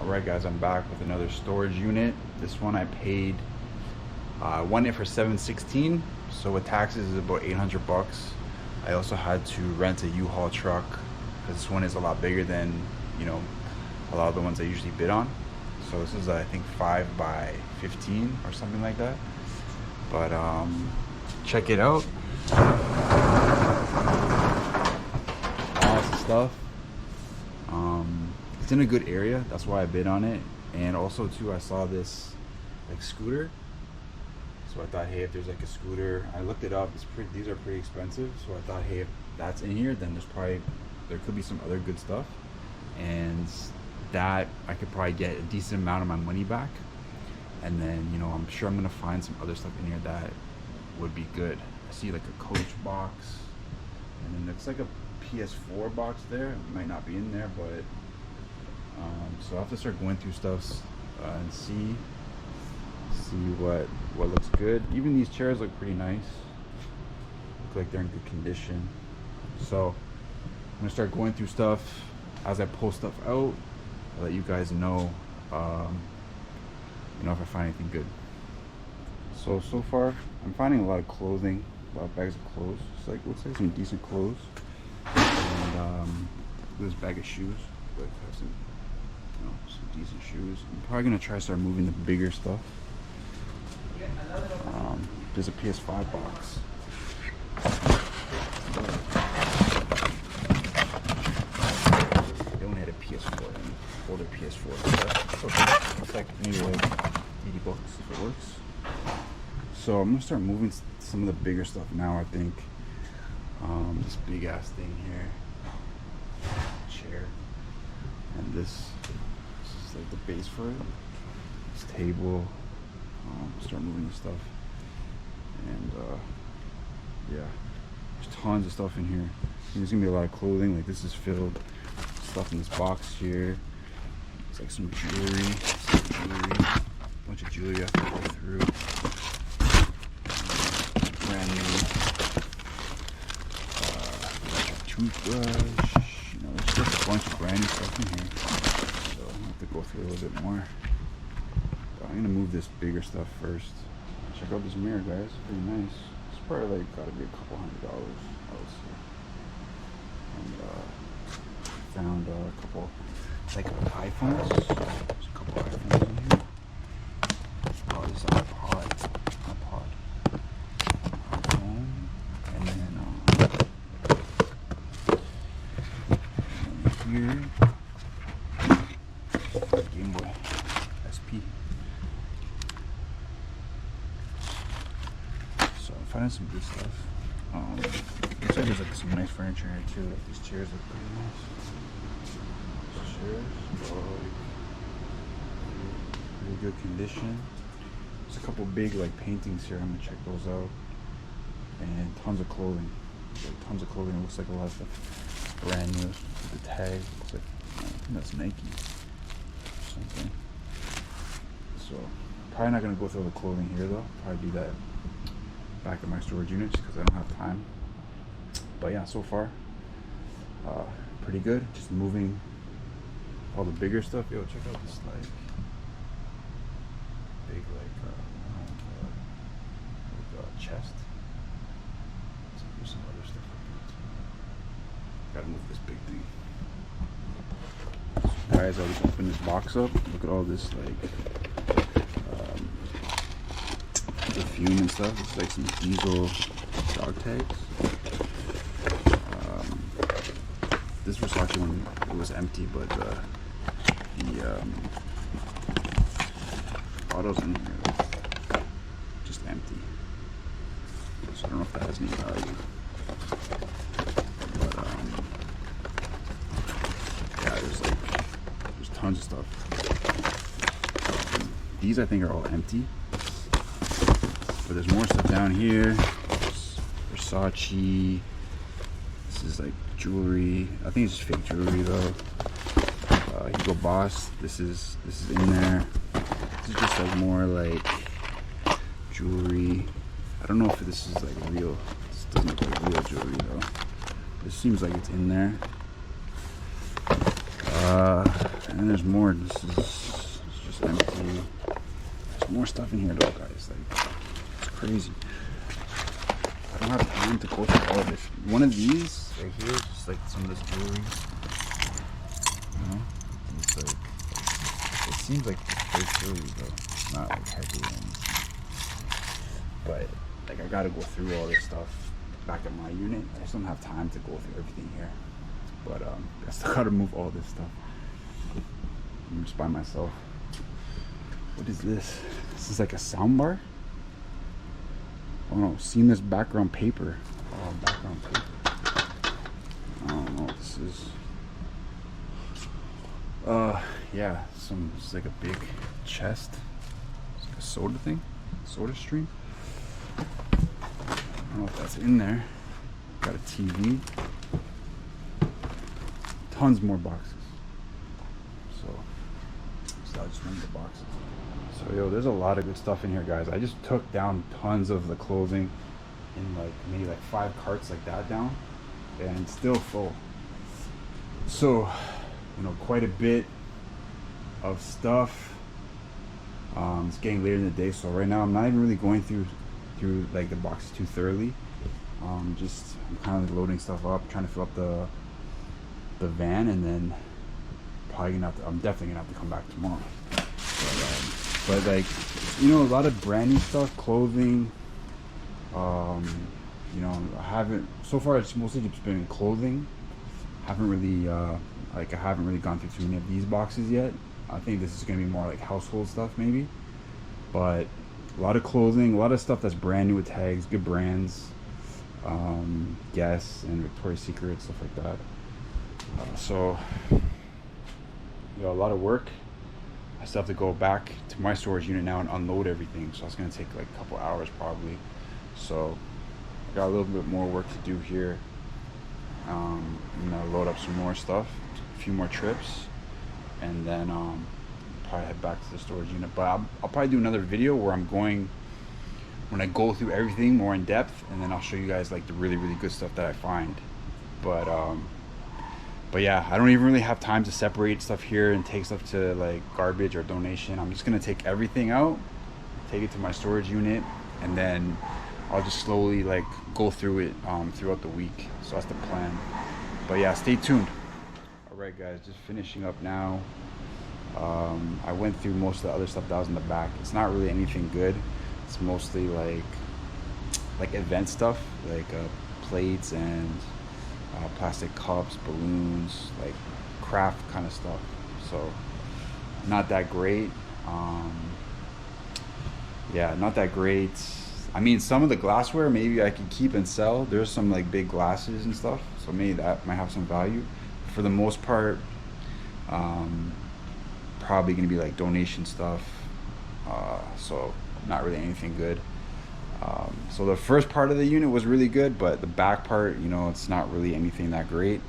Alright guys, I'm back with another storage unit. This one I paid one it for $716, so with taxes is about 800 bucks. I also had to rent a U-Haul truck because this one is a lot bigger than, you know, a lot of the ones I usually bid on. So this is I think 5 by 15 or something like that. But check it out. Lots of stuff. It's in a good area, that's why I bid on it. And also too, I saw this like scooter, so I thought, hey, if there's like a scooter, I looked it up, these are pretty expensive, so I thought, hey, if that's in here, then there could be some other good stuff, and that I could probably get a decent amount of my money back. And then, you know, I'm sure I'm gonna find some other stuff in here that would be good. I see like a Coach box, and then it's like a PS4 box there. It might not be in there, but so I'll have to start going through stuff and see what looks good. Even these chairs look pretty nice. Look like they're in good condition. So I'm gonna start going through stuff as I pull stuff out. I'll let you guys know, you know, if I find anything good. So far I'm finding a lot of clothing, a lot of bags of clothes. It's like, looks like some decent clothes. And this bag of shoes, like have some, you know, some decent shoes. I'm probably gonna try to start moving the bigger stuff. There's a PS5 box. They only had a PS4, an older PS4. Okay. It's like maybe like 80 bucks if it works. So I'm gonna start moving some of the bigger stuff now, I think. This big ass thing here, chair, and this is like the base for it. This table. Start moving the stuff, and yeah, there's tons of stuff in here. There's gonna be a lot of clothing. Like this is filled stuff in this box here. It's like some jewelry, a bunch of jewelry I have to go through. Brand new toothbrush. You know, there's just a bunch of brand new stuff in here. So I have to go through a little bit more. I'm gonna move this bigger stuff first. Check out this mirror, guys. It's pretty nice. It's probably like gotta be a couple $100, I would say. And found a couple like iPhones. There's a couple iPhones in here. Oh, this is an iPod. iPhone. And then here, Game Boy SP. So I'm finding some good stuff. Looks like there's like some nice furniture here too. Like these chairs look pretty nice. These chairs are like really good condition. There's a couple big like paintings here. I'm gonna check those out. And tons of clothing. Like tons of clothing. It looks like a lot of stuff brand new. With the tag. Looks like, I think that's Nike or something. So probably not gonna go through the clothing here though. Probably do that back in my storage units because I don't have time. But yeah, so far pretty good. Just moving all the bigger stuff. Yo, check out this like big like chest. So there's some other stuff like that. Gotta move this big thing. So guys, I just opened this box up. Look at all this like perfume and stuff. It's like some Diesel dog tags. This Versace one, it was empty, but the bottles in here just empty. So I don't know if that has any value. But yeah, there's tons of stuff. These I think are all empty. But there's more stuff down here. There's Versace. This is like jewelry. I think it's just fake jewelry though. Hugo Boss. This is in there. This is just like more like jewelry. I don't know if this is like real. This doesn't look like real jewelry though. This seems like it's in there. And then there's more. This is more stuff in here though, guys. Like, it's crazy. I don't have time to go through all of this. One of these right here is just like some of this jewelry. You know? It's like, it seems like fake jewelry though. It's not like heavy or anything. But like, I gotta go through all this stuff back at my unit. I just don't have time to go through everything here. But I still gotta move all this stuff. I'm just by myself. What is this? This is like a sound bar? Oh no, seamless background paper. Oh, background paper. I don't know what this is. Yeah, it's like a big chest. It's like a soda thing, soda stream. I don't know if that's in there. Got a TV. Tons more boxes. So that's just one of the boxes. So yo, there's a lot of good stuff in here, guys. I just took down tons of the clothing in like maybe like 5 carts like that down, and it's still full. So, you know, quite a bit of stuff. It's getting later in the day, so right now I'm not even really going through like the boxes too thoroughly. I'm kind of loading stuff up, trying to fill up the van, and then probably I'm definitely gonna have to come back tomorrow. But like, you know, a lot of brand new stuff, clothing. You know, I haven't so far. It's mostly just been clothing. I haven't really gone through too many of these boxes yet. I think this is gonna be more like household stuff maybe. But a lot of clothing, a lot of stuff that's brand new with tags, good brands, Guess and Victoria's Secret, stuff like that. So, you know, a lot of work. I still have to go back to my storage unit now and unload everything, so it's gonna take like a couple hours probably. So I got a little bit more work to do here. I'm gonna load up some more stuff, a few more trips, and then probably head back to the storage unit. But I'll probably do another video where when I go through everything more in depth, and then I'll show you guys like the really good stuff that I find. But yeah, I don't even really have time to separate stuff here and take stuff to like garbage or donation. I'm just gonna take everything out, take it to my storage unit, and then I'll just slowly like go through it throughout the week. So that's the plan. But yeah, stay tuned. All right, guys, just finishing up now. I went through most of the other stuff that was in the back. It's not really anything good. It's mostly like event stuff, like plates and plastic cups, balloons, like craft kind of stuff. So not that great. Yeah, not that great. I mean, some of the glassware maybe I could keep and sell. There's some like big glasses and stuff, so maybe that might have some value. For the most part, probably gonna be like donation stuff. So not really anything good. So the first part of the unit was really good, but the back part, you know, it's not really anything that great.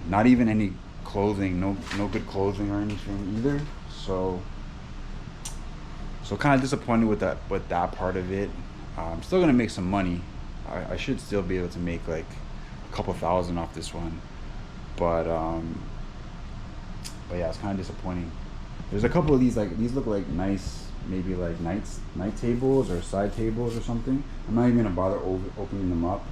Not even any clothing, no good clothing or anything either. So kind of disappointed with that part of it. I'm still gonna make some money. I should still be able to make like a couple thousand off this one, but yeah, it's kind of disappointing. There's a couple of these, like these look like nice, maybe like night tables or side tables or something. I'm not even gonna bother opening them up,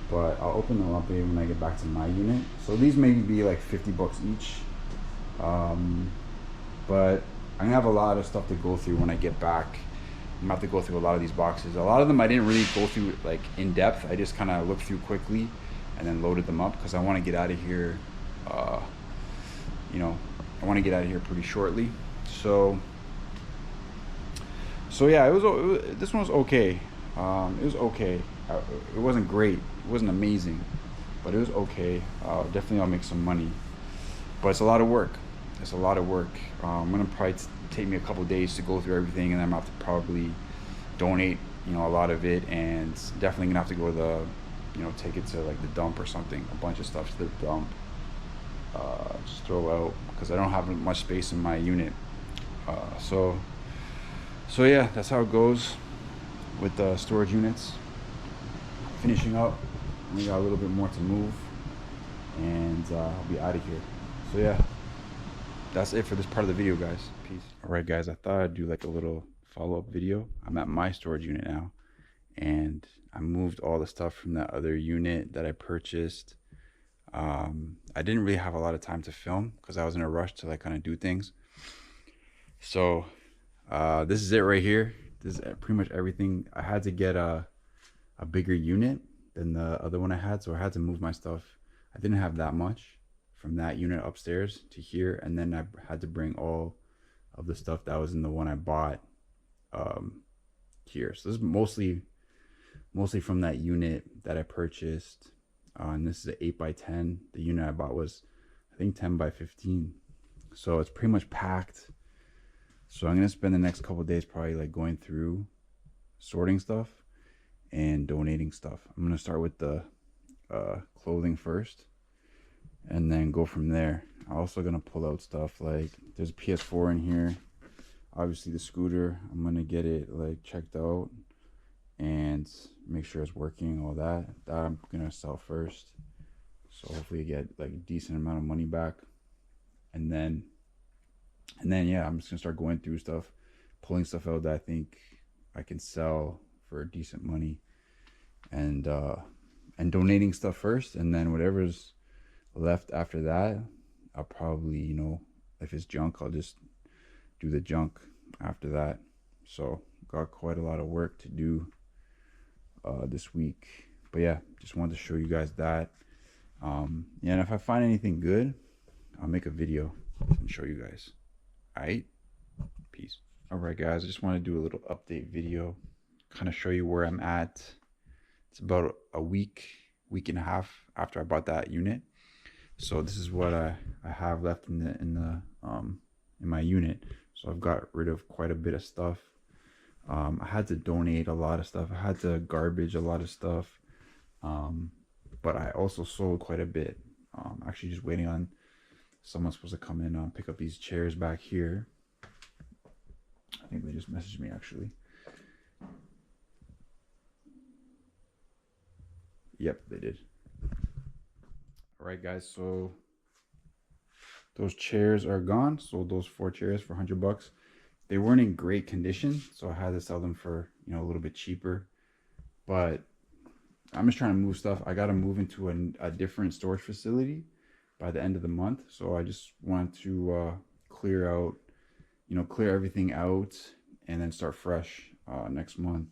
but I'll open them up maybe when I get back to my unit. So these maybe be like $50 each, but I'm gonna have a lot of stuff to go through when I get back. I'm gonna have to go through a lot of these boxes. A lot of them I didn't really go through like in depth. I just kind of looked through quickly and then loaded them up because I want to get out of here. You know, I want to get out of here pretty shortly. So yeah, this one was okay. It was okay. It wasn't great. It wasn't amazing, but it was okay. Definitely I'll make some money, but it's a lot of work. It's a lot of work. I'm gonna probably take me a couple days to go through everything, and then I'm gonna have to probably donate, you know, a lot of it, and definitely gonna have to go to the, you know, take it to like the dump or something, a bunch of stuff to the dump. Just throw out because I don't have much space in my unit. So yeah, that's how it goes with the storage units. Finishing up, we got a little bit more to move, and I'll be out of here. So yeah, that's it for this part of the video, guys. Peace. All right, guys, I thought I'd do like a little follow-up video. I'm at my storage unit now, and I moved all the stuff from that other unit that I purchased. I didn't really have a lot of time to film because I was in a rush to like kind of do things. So this is it right here. This is pretty much everything. I had to get a bigger unit than the other one I had, so I had to move my stuff. I didn't have that much from that unit upstairs to here, and then I had to bring all of the stuff that was in the one I bought here. So this is mostly from that unit that I purchased. And this is an 8x10. The unit I bought was, I think, 10x15. So it's pretty much packed. So I'm gonna spend the next couple of days probably like going through sorting stuff and donating stuff. I'm gonna start with the clothing first and then go from there. I'm also gonna pull out stuff like there's a PS4 in here. Obviously the scooter, I'm gonna get it like checked out and make sure it's working, all that. That I'm gonna sell first, so hopefully get like a decent amount of money back. And then yeah, I'm just gonna start going through stuff, pulling stuff out that I think I can sell for decent money, and donating stuff first, and then whatever's left after that, I'll probably, you know, if it's junk, I'll just do the junk after that. So got quite a lot of work to do this week, but yeah, just wanted to show you guys that. Yeah, and if I find anything good, I'll make a video and show you guys. All right, peace. All right, guys, I just want to do a little update video, kind of show you where I'm at. It's about a week and a half after I bought that unit. So this is what I have left in my unit. So I've got rid of quite a bit of stuff. I had to donate a lot of stuff. I had to garbage a lot of stuff. But I also sold quite a bit. Actually just waiting on someone's supposed to come in and pick up these chairs back here. I think they just messaged me actually. Yep, they did. All right, guys, so those chairs are gone. Sold those 4 chairs for $100. They weren't in great condition, so I had to sell them for, you know, a little bit cheaper. But I'm just trying to move stuff. I got to move into a different storage facility by the end of the month. So I just want to clear everything out and then start fresh next month.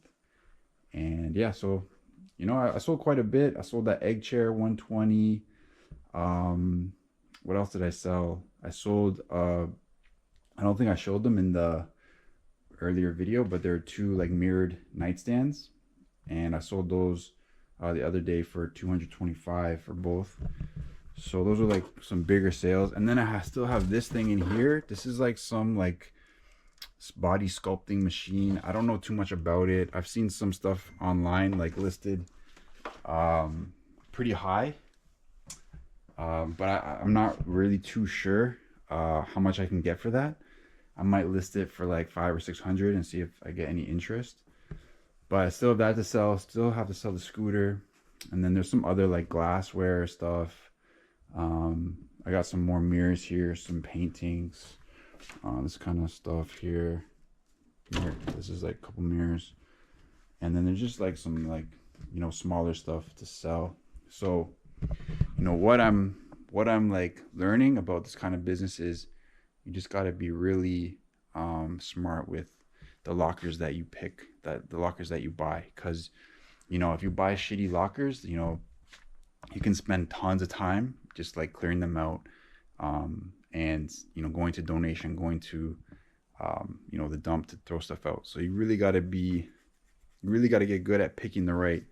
And yeah, so, you know, I sold quite a bit. I sold that egg chair, 120. What else did I sell? I sold, I don't think I showed them in the earlier video, but there are 2 like mirrored nightstands, and I sold those the other day for $225 for both. So those are like some bigger sales. And then I still have this thing in here. This is like some like body sculpting machine. I don't know too much about it. I've seen some stuff online like listed pretty high, but I'm not really too sure how much I can get for that. I might list it for like $500 or $600 and see if I get any interest. But I still have that to sell. Still have to sell the scooter. And then there's some other like glassware stuff. I got some more mirrors here, some paintings, this kind of stuff here. This is like a couple mirrors. And then there's just like some like, you know, smaller stuff to sell. So, you know, what I'm like learning about this kind of business is you just got to be really smart with the lockers that you pick, the lockers that you buy. Because, you know, if you buy shitty lockers, you know, you can spend tons of time just like clearing them out, and, you know, going to donation, going to, you know, the dump to throw stuff out. So you really got to get good at picking the right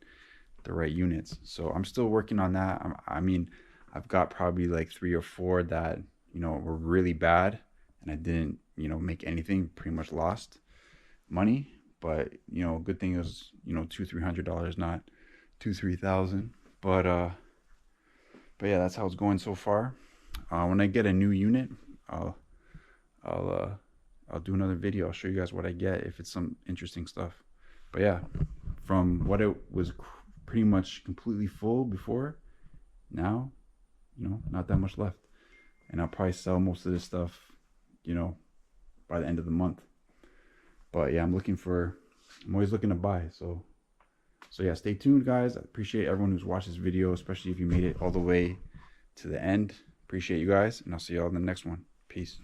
units. So I'm still working on that. I mean, I've got probably like 3 or 4 that, you know, were really bad and I didn't, you know, make anything, pretty much lost money. But, you know, good thing is, you know, $200-300, not $2,000-3,000. But yeah, that's how it's going so far. When I get a new unit, I'll do another video. I'll show you guys what I get if it's some interesting stuff. But yeah, from what it was pretty much completely full before, now, you know, not that much left. And I'll probably sell most of this stuff you know, by the end of the month. But yeah, I'm always looking to buy. So yeah, stay tuned, guys. I appreciate everyone who's watched this video, especially if you made it all the way to the end. Appreciate you guys, and I'll see y'all in the next one. Peace.